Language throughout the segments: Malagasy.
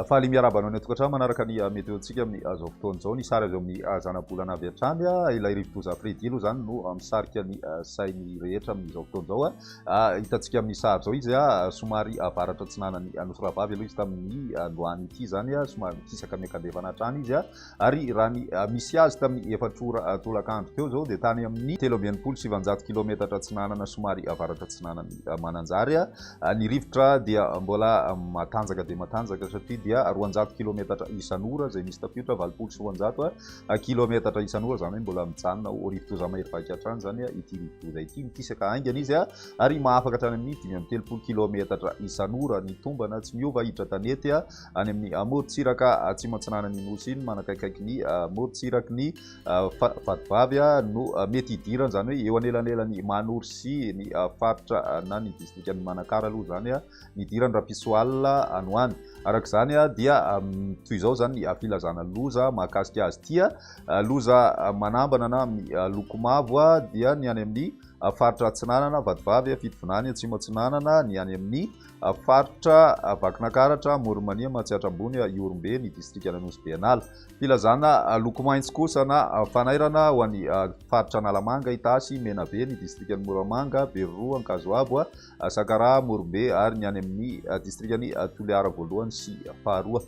fahaly miarabana ny tokantrano manaraka ny météo-tsika amin'ny zao fotoana zao ny sary azo amin'ny zana-bolana avy hatrany ilay rivotoza Fredy aloha zany no misarika ny sainy rehetra amin'izao fotoana zao hitantsika amin'ny sary zao izy somary avaratra atsinanany Nosravavy aloha izy tamin'ny androany ity zany somary mikisaka miakandevana hatrany izy ary raha ny misy azy tamin'ny efatrora tolakandro teo zao dia tany amin'ny 3,700 kilometatra atsinanana somary avaratra atsinanany Mananjary ny rivotra dia mbola matanjaka dia matanjaka satria dia 200 kilometatra isan'ora zay misy tafiotra 800 kilometatra isan'ora zany hoe mbola mijanona ao rivotoza mahery hatrany zany ity rivotoza ity mikisaka aingana izy ary mahafaka hatrany amin'ny 530 kilometatra isan'ora ny tombana tsy miova hiditra tanety any amin'ny amorontsiraka atsimo atsinanany nosy iny manakaikaiky ny amorontsiraky ny Vatovavy no mety hidirana zany hoe eo anelanelan'ny Manoro sy ny faritra na ny distriktan'ny Manakara aloha zany ny idirany Rapisoalina anoany araka zany dia toy izao zany filazana loza mahakasika azy tia loza manambana na amin'ny loko mavo dia ny any amin'ny faritra atsinanana Vatovavy Fitovinany atsimo atsinanana ny any amin'ny faritra Vakinakaratra Morimania Matsiatra ambony Iorombe ny distrikta Nosy Benala filazana loko maitso kosa na fanairana ho an'ny faritra Analamanga Itasy Menabe ny distriktan'ny Moramanga Beroro Ankazoabo Sakara Morombe ary ny any amin'ny distriktan'ny Toliara voalohany sy faharoa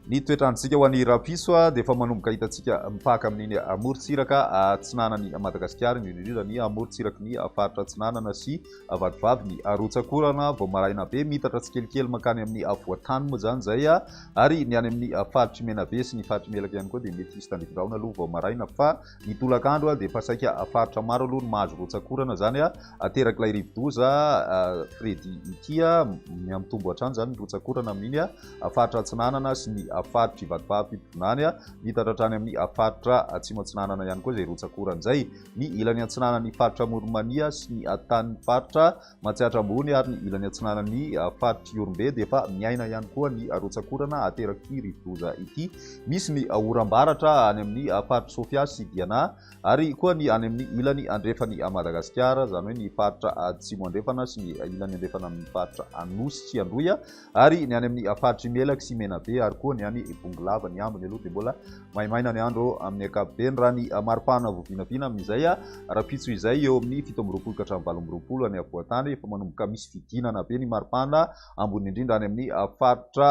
ny toetrandrontsika ho an'ny Rapiso dia efa manomboka hitantsika mipaka amin'iny amorontsiraka atsinanany Madagasikara indrindra ny amorontsiraky ny faritra atsinanana sy Vatovavy ny Rotsakorana vao maraina be mitatra tsikelikely makany amin'ny Voatany moa zany zay ary ny any amin'ny faritry Menabe sy ny faritry Melaka ihany koa dia mety hisy tandrifiraona aloha vao maraina fa ny tolakandro dia efa saika faritra maro aloha ny mahazo Rotsakorana zany ateraky ilay rivodoza Fredy ity miamitombo hatrany zany ny Rotsakorana amin'iny faritra atsinanana sy ny faritra Vatovavy Fitovinany mitatra hatrany amin'ny faritra atsimo atsinanana ihany koa zay Rotsakorana zay ny ilany atsinanany faritra Morimania sy ny tanin'ny faritra Matsiatra ambony ary ny ilany atsinanany faritra Iorombe dia efa miaina ihany koa ny Rotsakorana ateraky rivodoza ity misy ny oram-baratra any amin'ny faritra Sofia sy Diana ary koa ny any amin'ny ilany andrefany Madagasikara zany hoe ny faritra atsimo andrefana sy ny ilany andrefana amin'ny faritra Anosy sy Androy ary ny any amin'ny faritra Melaka sy Menabe ary koa ny any Bongolava ny ambiny aloha dia mbola maimaina ny andro amin'ny ankapobeny raha ny maripana vovinavina amin'izay rapitso izay eo amin'ny 17 ka hatramin'ny 20 any Voatany efa manomboka misy fidinana be ny maripana ambony indrindra any amin'ny faritra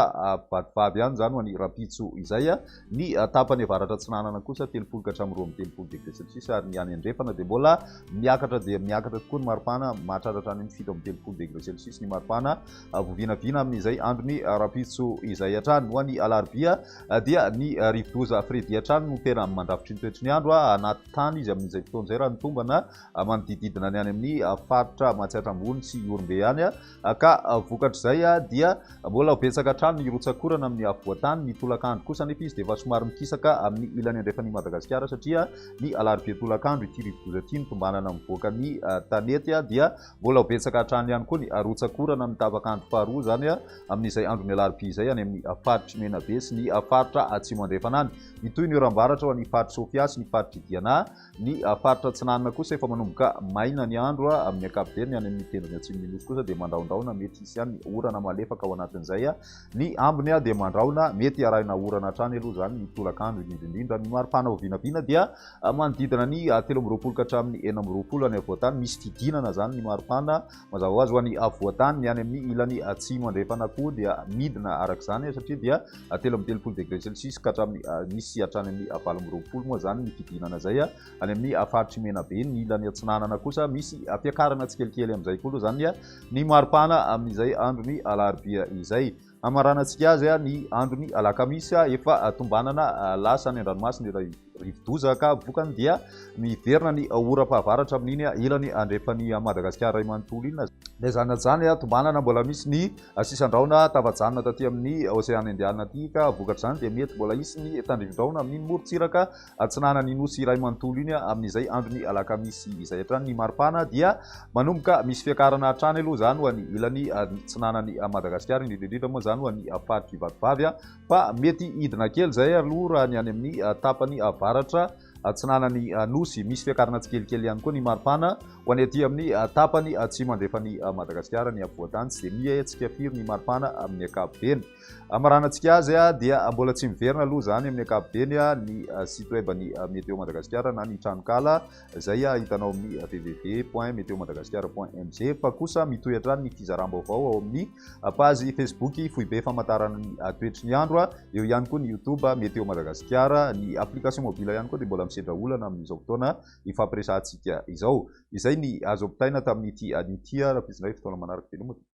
Vatovavy any zany ho an'ny rapitso izay ny tapany avaratra atsinanana kosa 30 ka hatramin'ny 30 degré celsius ary ny any andrefana dia mbola miakatra tokoa ny maripana mahatratra hatrany amin'ny 30 degré celsius ny maripana vovinavina amin'izay androny rapitso izay hatrany ho an'ny Alarobia dia ny rivodoza Fredy hatrany no tena mandrafitry ny toetry ny andro anaty tany izy amin'izay fotoana izay raha ny tombana manodididina ny any amin'ny faritra Matsiatra ambony sy Iorombe any ka vokatr'izay dia mbola betsaka hatrany ny Rotsakorana amin'ny Voatany ny tolakandro kosa nefa izy dia efa somary mikisaka amin'ny ilany andrefan'ny Madagasikara satria ny Alarobia tolakandro ity rivodoza ity nitombanana mivoaka ny tanety dia mbola betsaka hatrany ihany koa ny Rotsakorana amin'ny tapakandro faharoa zany amin'izay andron'ny Alarobia izay any amin'ny faritra Menabe sy ny faritra atsimo andrefana any ny toy ny oram-baratra ho an'ny faritra Sofia sy ny faritra Diana ny faritra atsinanana kosa efa manomboka maina ny andro amin'ny ankapobeny any amin'ny tendrony atsimo minosy kosa dia mandraondraona mety hisy any orana malefaka ao anatin'izay ny ambiny dia mandraona mety arahina orana hatrany aloha zany ny tolakandro indrindra ny maripana vovinavina dia manodidina ny 13 ka hatramin'ny 14 any Voatany misy fidinana zany ny maripana mazava ho azy ho an'ny Voatany ny any amin'ny ilany atsimo andrefana koa dia midina araka zany satria dia 13 degré celsius ka hatramin'ny misy hatrany amin'ny 20 moa zany ny fidinana zay any amin'ny faritra Menabe ny ilany atsinanana kosa misy ampiakarana tsikelikely amin'izay koa aloha zany ny maripana amin'izay androny Alarobia izay amaranantsika azy ny androny Alakamisy efa tombanana lasa ny an-dranomasina rivodoza ka vokany dia miverina ny oram-pahavaratra amin'iny ilany andrefan'ny Madagasikara ray manontolo iny dia zany tombanana mbola misy ny sisandraona tavajanona taty amin'ny Oseana Indiana aty ka vokatr'izany dia mety mbola hisy ny tandrivindraona amin'iny morontsiraka atsinanany Nosy ray manontolo iny amin'izay androny Alakamisy izay hatrany ny maripana dia manomboka misy fiakarana hatrany aloha zany ho an'ny ilany atsinanany Madagasikara indrindra moa zany ho an'ny faritra Vatovavy fa mety hidina kely zay aloha raha ny any amin'ny tapany avaratra atsinanany nosy misy fiakarana tsikelikely ihany koa ny maripana ho any aty amin'ny tapany tsy mandefa ny Madagasikara ny ampovoantany tsy dia miatsika firy ny maripana amin'ny ankapobeny amaranantsika azy dia mbola tsy miverina aloha zany amin'ny ankapobeny ny site web ny Météo Madagasikara na ny tranokala izay hitanao amin'ny www.meteomadagascar.mg fa kosa mitoetra ny fizaram-baovao ao amin'ny page Facebook Foibe famantarana ny toetry ny andro eo ihany koa ny YouTube Météo Madagasikara ny application mobile ihany koa dia mbola misedra olana amin'izao fotoana ifampiresantsika izao izay ny azo ampitaina tamin'ity raha fotoana manaraka velomako